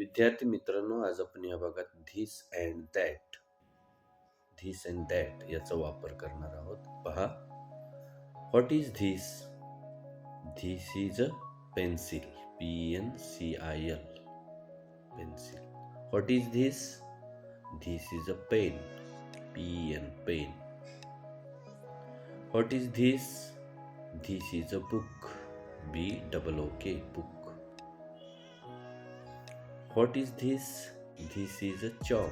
विद्यार्थी मित्रांनो, आज आपण या भागात धिस अँड दॅट याचा वापर करणार आहोत. पहा, what is this? This is a pencil. PENCIL, pencil. What is this? This is a pen. PEN, pen. What is this? This is a book. BOOK, book. What is this? This is a chalk.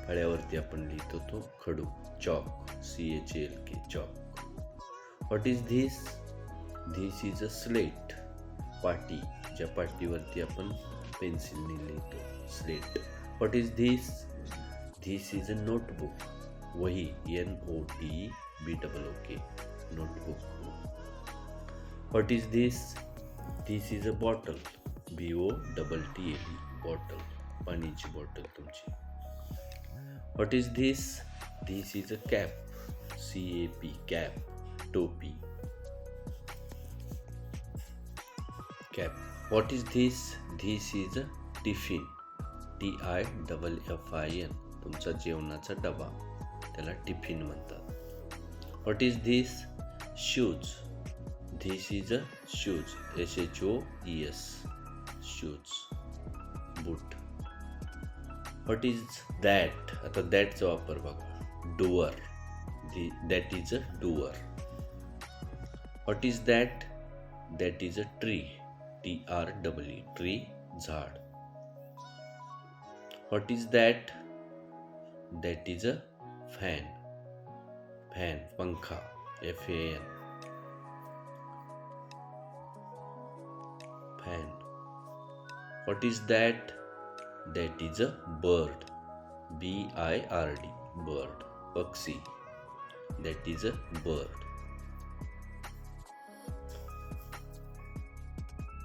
फळ्यावरती आपण लिहितो तो खडू, chalk. CHALK, chalk. What is this? This is a slate. पाटी, ज्या पाटीवरती आपण पेन्सिलने लिहितो, slate. What is this? This is a notebook. वही, NOTEBOOK, notebook. What is this? This is a bottle. BOTTLE, bottle, पाण्याची बॉटल तुमची. What is this? This is a cap. CAP, cap, टोपी, cap. What is this? This is a tiffin. TIFFIN, तुमचा जेवणाचा डबा, त्याला tiffin म्हणतात. What is this? Shoes. This is a shoes. SHOES, shoes, बूट. What is that? आता दॅटचा वापर बघा. Door. That is a door. What is that? That is a tree. TREE, tree, झाड. What is that? That is a fan. Fan, पंखा. FAN, fan. What is that? That is a bird. BIRD, bird, पक्षी. That is a bird.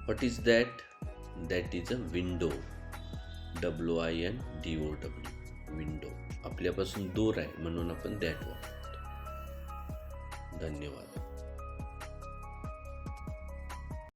What is that? That is a window. WINDOW, window. आपल्यापासून दूर आहे म्हणून आपण that वापरतो. धन्यवाद.